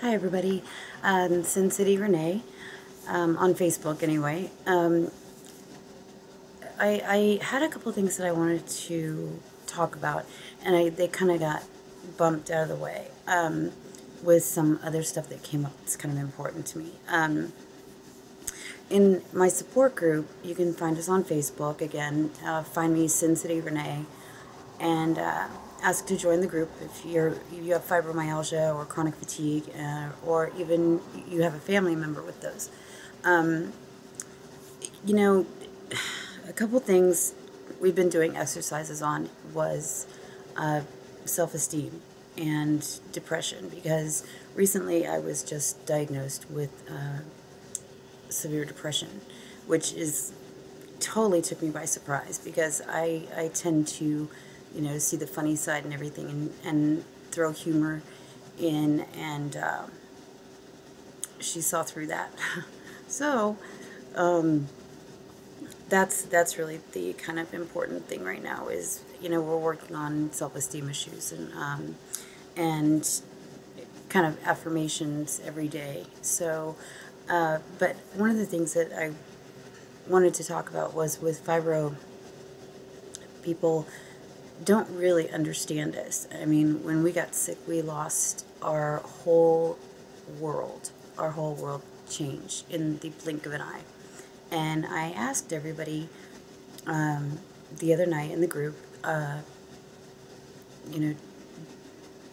Hi everybody, SinCity Renee, on Facebook anyway. I had a couple things that I wanted to talk about, and they kind of got bumped out of the way with some other stuff that came up that's kind of important to me. In my support group, you can find us on Facebook, again, find me SinCity Renee, and ask to join the group if you have fibromyalgia or chronic fatigue, or even you have a family member with those. You know, a couple things we've been doing exercises on was self-esteem and depression, because recently I was just diagnosed with severe depression, which is totally took me by surprise, because I tend to, see the funny side and everything, and throw humor in, and she saw through that. So that's really the kind of important thing right now is, we're working on self-esteem issues, and kind of affirmations every day. So but one of the things that I wanted to talk about was, with fibro, people don't really understand us. I mean, when we got sick, we lost our whole world. Our whole world changed in the blink of an eye. And I asked everybody the other night in the group,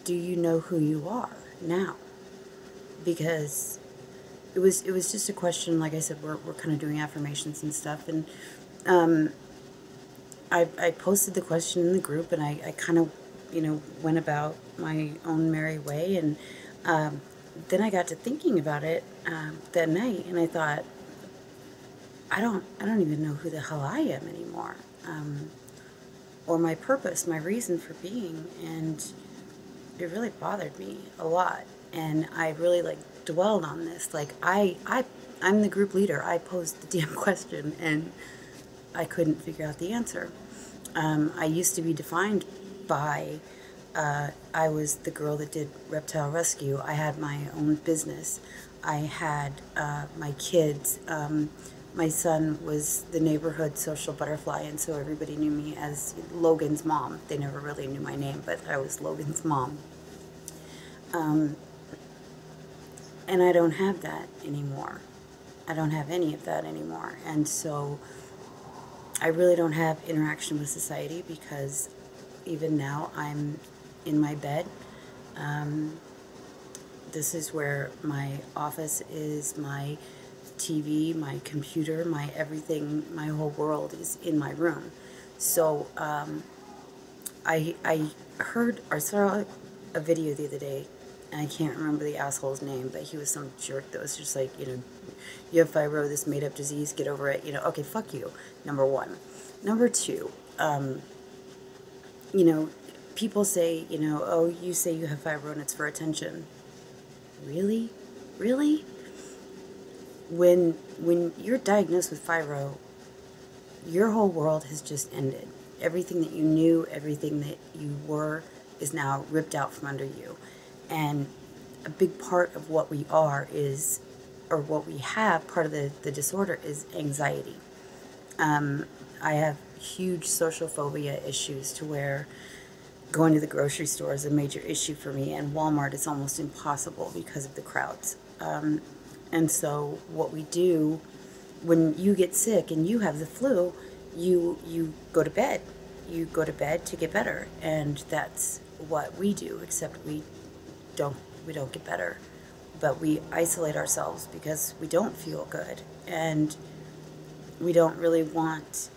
do you know who you are now? Because it was just a question. Like I said, we're kind of doing affirmations and stuff, and I posted the question in the group, and I kind of, went about my own merry way, and then I got to thinking about it that night, and I thought, I don't even know who the hell I am anymore, or my purpose, my reason for being, and it really bothered me a lot, and I really dwelled on this. I'm the group leader. I posed the damn question, and I couldn't figure out the answer. I used to be defined by, I was the girl that did reptile rescue. I had my own business. I had my kids. My son was the neighborhood social butterfly, and so everybody knew me as Logan's mom. They never really knew my name, but I was Logan's mom. And I don't have that anymore. I don't have any of that anymore. And so I really don't have interaction with society, because even now I'm in my bed. This is where my office is, my TV, my computer, my everything, my whole world is in my room. So I heard or saw a video the other day, and I can't remember the asshole's name, but he was some jerk that was just like, you have fibro, this made-up disease, get over it, okay, fuck you, number one. Number two, people say, oh, you say you have fibro and it's for attention. Really? Really? When you're diagnosed with fibro, your whole world has just ended. Everything that you knew, everything that you were, is now ripped out from under you. And a big part of what we are is, or what we have, part of the disorder is anxiety. I have huge social phobia issues, to where going to the grocery store is a major issue for me, and Walmart is almost impossible because of the crowds. And so what we do when you get sick and you have the flu, you go to bed. You go to bed to get better, and that's what we do, except we don't get better, but we isolate ourselves because we don't feel good, and we don't really want,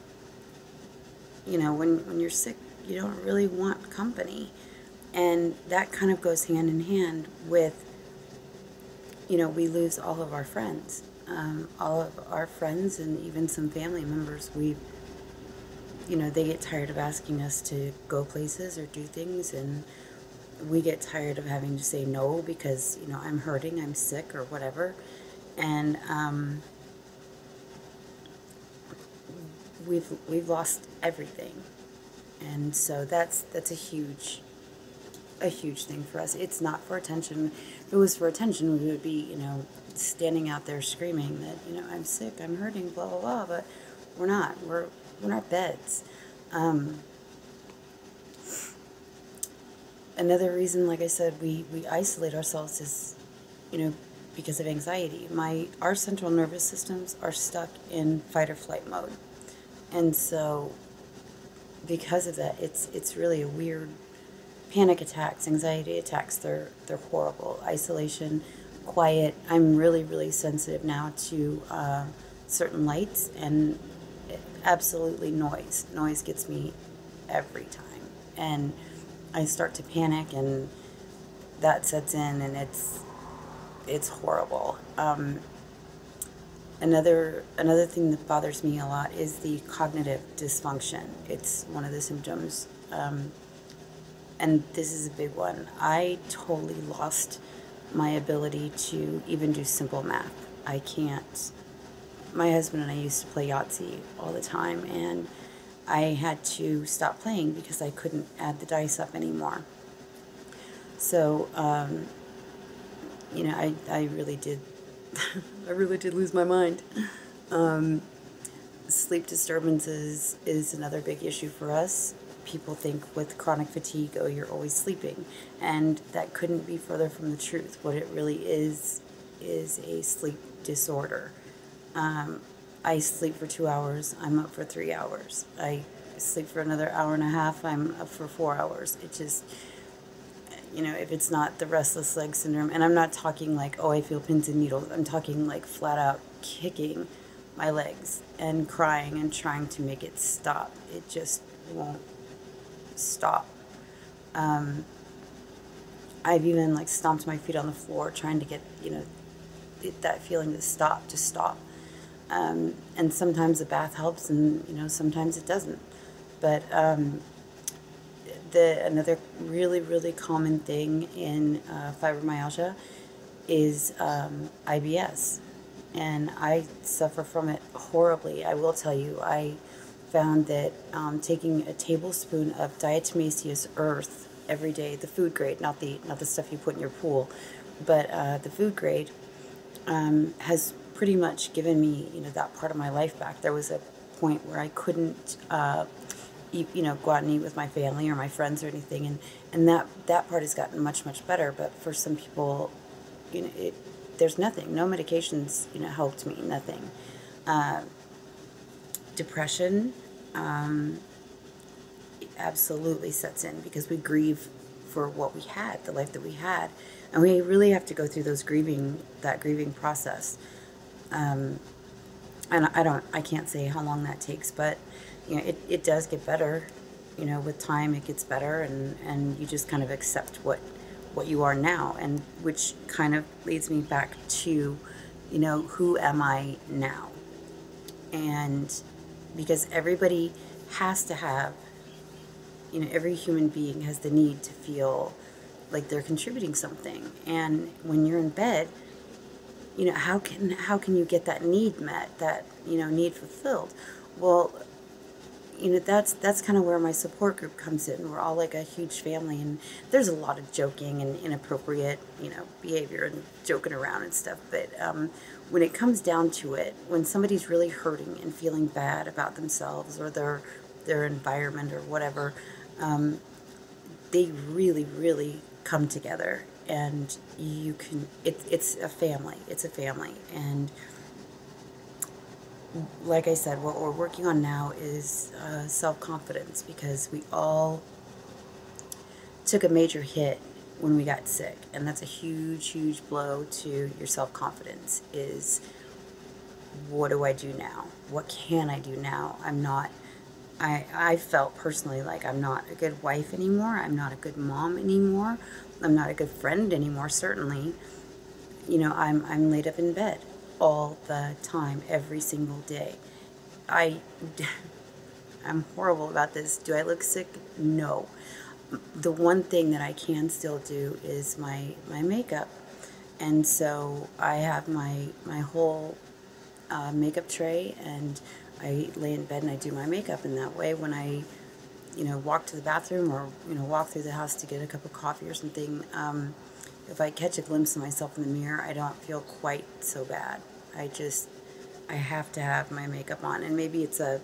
when you're sick, you don't really want company. And that kind of goes hand in hand with, we lose all of our friends. All of our friends, and even some family members, they get tired of asking us to go places or do things, and we get tired of having to say no because, I'm hurting, I'm sick, or whatever. And we've lost everything. And so that's a huge a huge thing for us. It's not for attention. If it was for attention, we would be, standing out there screaming that, I'm sick, I'm hurting, blah, blah, blah. But we're not. We're in our beds. Another reason, like I said, we isolate ourselves is, because of anxiety. Our central nervous systems are stuck in fight or flight mode. And so because of that, it's really a weird panic attacks, anxiety attacks. They're horrible. Isolation, quiet. I'm really, really sensitive now to certain lights, and absolutely noise. Noise gets me every time. And I start to panic, and that sets in, and it's horrible. Another thing that bothers me a lot is the cognitive dysfunction. It's one of the symptoms, and this is a big one. I totally lost my ability to even do simple math. I can't. My husband and I used to play Yahtzee all the time, and I had to stop playing because I couldn't add the dice up anymore. So, I really did, I really did lose my mind. Sleep disturbances is another big issue for us. People think with chronic fatigue, oh, you're always sleeping. And that couldn't be further from the truth. What it really is a sleep disorder. I sleep for 2 hours, I'm up for 3 hours. I sleep for another hour and a half, I'm up for 4 hours. It just, if it's not the restless leg syndrome, and I'm not talking like, oh, I feel pins and needles. I'm talking like flat out kicking my legs and crying and trying to make it stop. It just won't stop. I've even like stomped my feet on the floor trying to get, that feeling to stop. And sometimes a bath helps, and sometimes it doesn't. But another really, really common thing in fibromyalgia is IBS, and I suffer from it horribly. I will tell you, I found that taking a tablespoon of diatomaceous earth every day, the food grade, not the stuff you put in your pool, but the food grade, has pretty much given me, that part of my life back. There was a point where I couldn't, eat, go out and eat with my family or my friends or anything, and that part has gotten much, much better. But for some people, there's nothing. No medications, helped me. Nothing. Depression, it absolutely sets in because we grieve for what we had, the life that we had, and we really have to go through that grieving process. And I can't say how long that takes, but it does get better. With time it gets better, and you just kind of accept what you are now, and which kind of leads me back to, who am I now? And because everybody has to have, every human being has the need to feel like they're contributing something. And when you're in bed, how can you get that need met, that, need fulfilled? Well, that's kind of where my support group comes in. We're all like a huge family, and there's a lot of joking and inappropriate, behavior and joking around and stuff. But when it comes down to it, when somebody's really hurting and feeling bad about themselves or their environment or whatever, they really, really come together, and it's a family. It's a family. And like I said, what we're working on now is self-confidence, because we all took a major hit when we got sick, and that's a huge, huge blow to your self-confidence. Is, what do I do now? What can I do now? I felt personally like I'm not a good wife anymore. I'm not a good mom anymore. I'm not a good friend anymore, certainly. I'm laid up in bed all the time, every single day. I'm horrible about this. Do I look sick? No. The one thing that I can still do is my makeup. And so I have my whole makeup tray, and I lay in bed and I do my makeup. And that way, when I you know, walk to the bathroom or, you know, walk through the house to get a cup of coffee or something, if I catch a glimpse of myself in the mirror, I don't feel quite so bad. I have to have my makeup on, and maybe it's a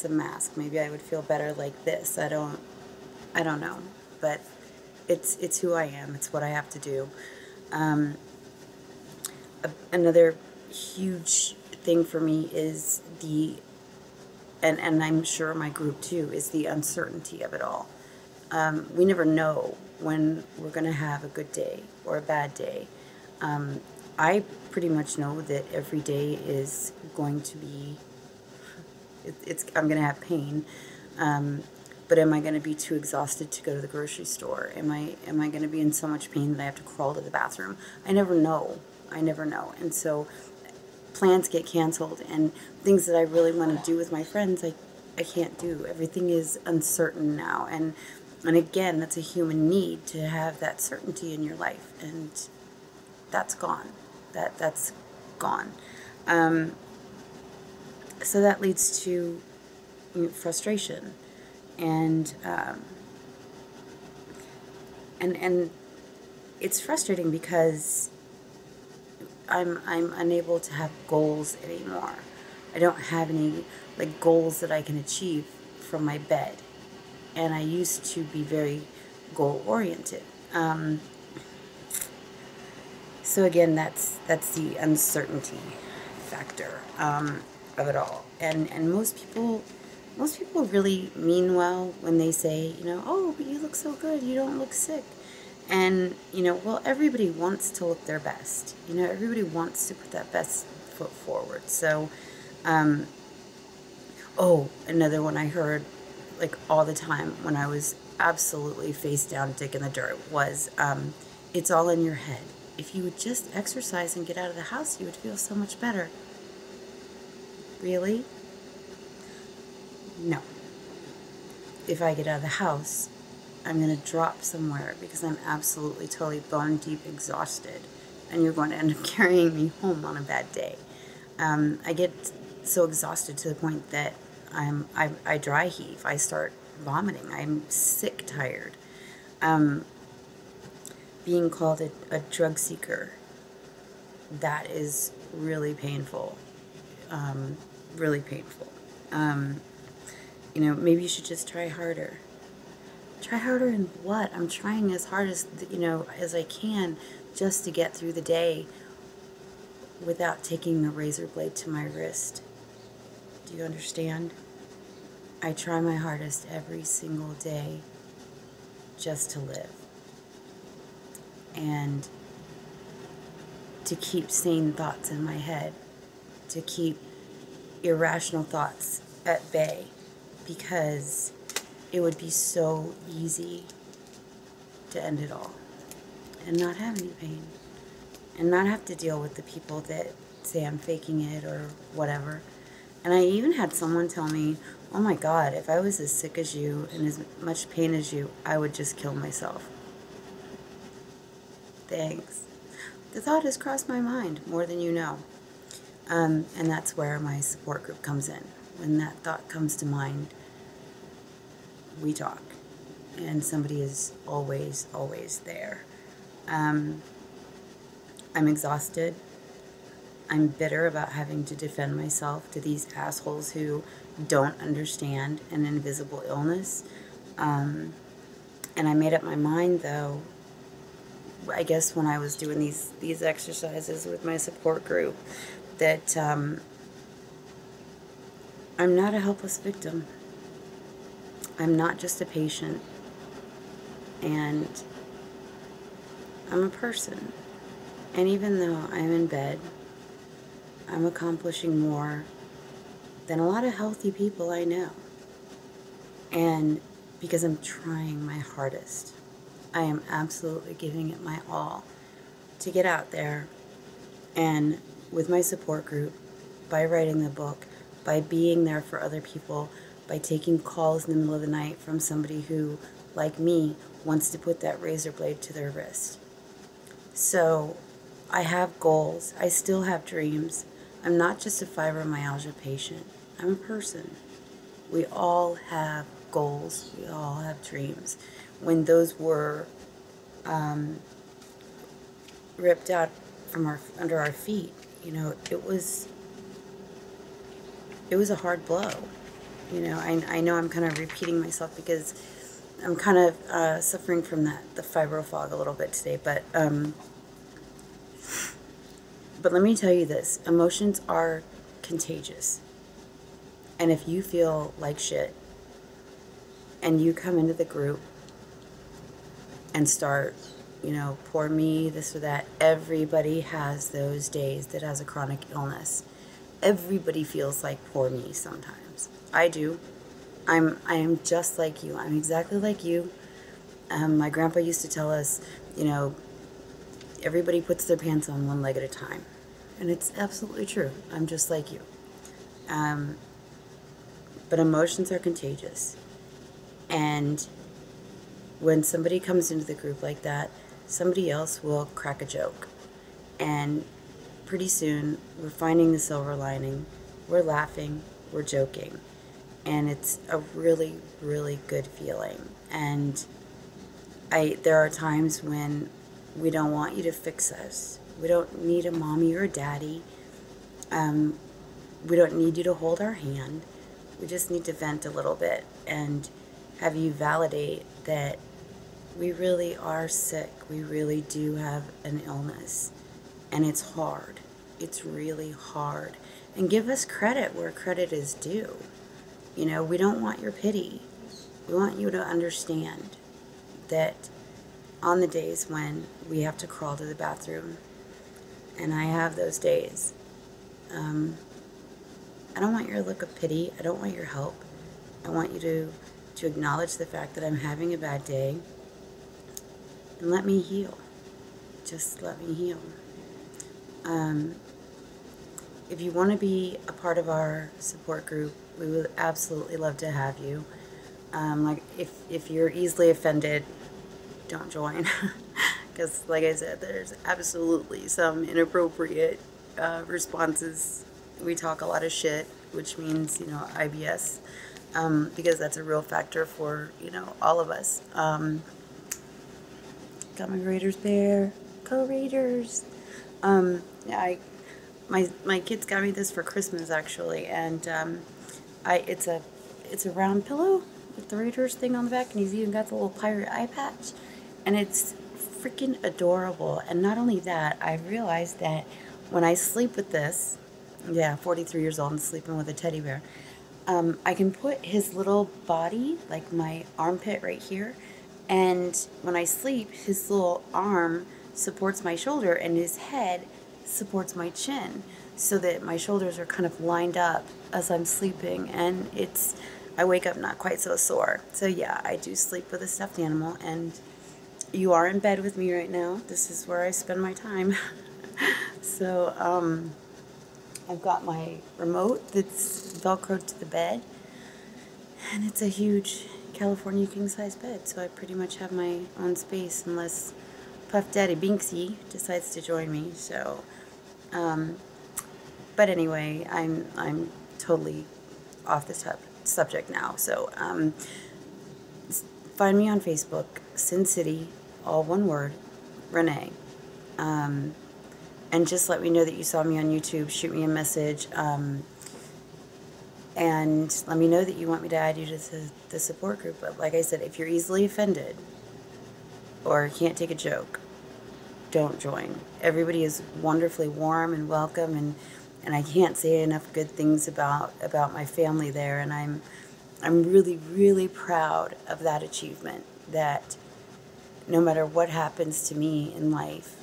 mask. Maybe I would feel better like this. I don't know, but it's who I am. It's what I have to do. Another huge thing for me is and I'm sure my group too, is the uncertainty of it all. We never know when we're going to have a good day or a bad day. I pretty much know that every day is going to be, I'm going to have pain. But am I going to be too exhausted to go to the grocery store? Am I going to be in so much pain that I have to crawl to the bathroom? I never know. I never know. And so plans get canceled, and things that I really want to do with my friends, I can't do. Everything is uncertain now. And again, that's a human need to have that certainty in your life, and that's gone. That's gone. So that leads to, you know, frustration, and it's frustrating because I'm unable to have goals anymore. I don't have any like goals that I can achieve from my bed, and I used to be very goal oriented. So again, that's the uncertainty factor of it all, and most people really mean well when they say, you know, oh, but you look so good, you don't look sick. And, you know, well, everybody wants to look their best. You know, everybody wants to put that best foot forward. So, oh, another one I heard, like, all the time when I was absolutely face down, dick in the dirt, was, it's all in your head. If you would just exercise and get out of the house, you would feel so much better. Really? No. If I get out of the house, I'm going to drop somewhere because I'm absolutely, totally bone deep exhausted, and you're going to end up carrying me home on a bad day. I get so exhausted to the point that I dry heave. I start vomiting. I'm sick tired. Being called a drug seeker, that is really painful. Really painful. You know, maybe you should just try harder. Try harder in what? I'm trying as hard as, you know, as I can just to get through the day without taking the razor blade to my wrist. Do you understand? I try my hardest every single day just to live. And to keep sane thoughts in my head. To keep irrational thoughts at bay. Because it would be so easy to end it all and not have any pain and not have to deal with the people that say I'm faking it or whatever. And I even had someone tell me, oh my God, if I was as sick as you and as much pain as you, I would just kill myself. Thanks. The thought has crossed my mind more than you know. And that's where my support group comes in. When that thought comes to mind, we talk, and somebody is always, always there. I'm exhausted. I'm bitter about having to defend myself to these assholes who don't understand an invisible illness. And I made up my mind, though, I guess when I was doing these exercises with my support group, that I'm not a helpless victim. I'm not just a patient, and I'm a person. And even though I'm in bed, I'm accomplishing more than a lot of healthy people I know. And because I'm trying my hardest, I am absolutely giving it my all to get out there, and with my support group, by writing the book, by being there for other people, by taking calls in the middle of the night from somebody who, like me, wants to put that razor blade to their wrist. So I have goals. I still have dreams. I'm not just a fibromyalgia patient. I'm a person. We all have goals, we all have dreams. When those were ripped out from under our feet, you know, it was a hard blow. You know, I know I'm kind of repeating myself because I'm kind of suffering from the fibro fog a little bit today, but let me tell you this, emotions are contagious. And if you feel like shit and you come into the group and start, you know, poor me, this or that, everybody has those days that has a chronic illness. Everybody feels like poor me sometimes. I do. I am just like you. I'm exactly like you. My grandpa used to tell us, you know, everybody puts their pants on one leg at a time. And it's absolutely true. I'm just like you. But emotions are contagious. And when somebody comes into the group like that, somebody else will crack a joke. And pretty soon, we're finding the silver lining. We're laughing. We're joking. And it's a really, really good feeling. And there are times when we don't want you to fix us. We don't need a mommy or a daddy. We don't need you to hold our hand. We just need to vent a little bit and have you validate that we really are sick. We really do have an illness. And it's hard. It's really hard. And give us credit where credit is due. You know, we don't want your pity. We want you to understand that on the days when we have to crawl to the bathroom, and I have those days, I don't want your look of pity. I don't want your help. I want you to acknowledge the fact that I'm having a bad day and let me heal. Just let me heal. If you want to be a part of our support group, we would absolutely love to have you. Like if you're easily offended, don't join. Because like I said, there's absolutely some inappropriate responses. We talk a lot of shit, which means, you know, IBS, because that's a real factor for, you know, all of us. Got my Raiders bear. Go Raiders. Yeah, my kids got me this for Christmas actually, and it's a round pillow with the Raiders thing on the back, and he's even got the little pirate eye patch, and it's freaking adorable. And not only that, I realized that when I sleep with this, yeah, 43 years old and sleeping with a teddy bear, I can put his little body, like my armpit right here, and when I sleep, his little arm supports my shoulder and his head supports my chin, so that my shoulders are kind of lined up as I'm sleeping, and I wake up not quite so sore. So yeah, I do sleep with a stuffed animal, and you are in bed with me right now. This is where I spend my time. So I've got my remote that's velcroed to the bed, and it's a huge California king-size bed, so I pretty much have my own space unless Puff Daddy Binksy decides to join me. So but anyway, I'm totally off the subject now. So find me on Facebook, SinCity, all one word, Renee. And just let me know that you saw me on YouTube. Shoot me a message. And let me know that you want me to add you to the support group. But like I said, if you're easily offended or can't take a joke, don't join. Everybody is wonderfully warm and welcome, and I can't say enough good things about my family there, and I'm really, really proud of that achievement, that no matter what happens to me in life,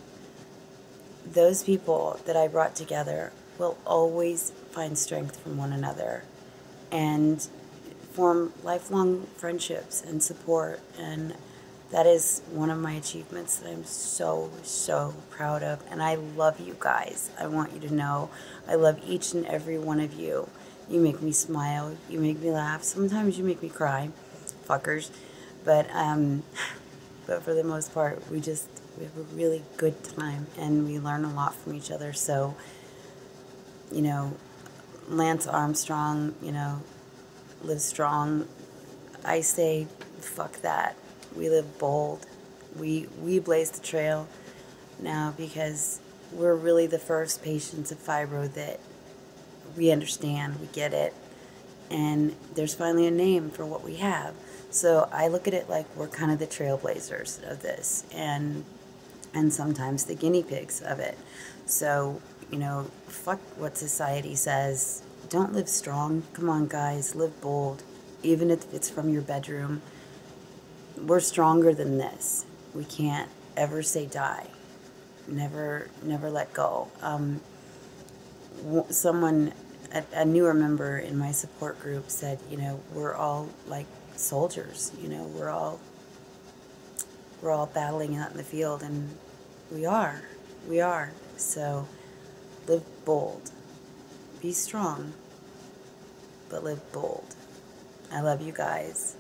those people that I brought together will always find strength from one another and form lifelong friendships and support. And that is one of my achievements that I'm so, so proud of. And I love you guys. I want you to know I love each and every one of you. You make me smile. You make me laugh. Sometimes you make me cry. Fuckers. But for the most part, we have a really good time, and we learn a lot from each other. So, you know, Lance Armstrong, you know, live strong. I say, fuck that. We live bold. We blaze the trail now because we're really the first patients of fibro that we understand, we get it, and there's finally a name for what we have. So I look at it like we're kind of the trailblazers of this, and sometimes the guinea pigs of it. So, fuck what society says. Don't live strong. Come on, guys, live bold. Even if it's from your bedroom, we're stronger than this. We can't ever say die. Never let go. Someone, a newer member in my support group said, we're all like soldiers. We're all battling out in the field, and we are. So live bold. Be strong, but live bold. I love you guys.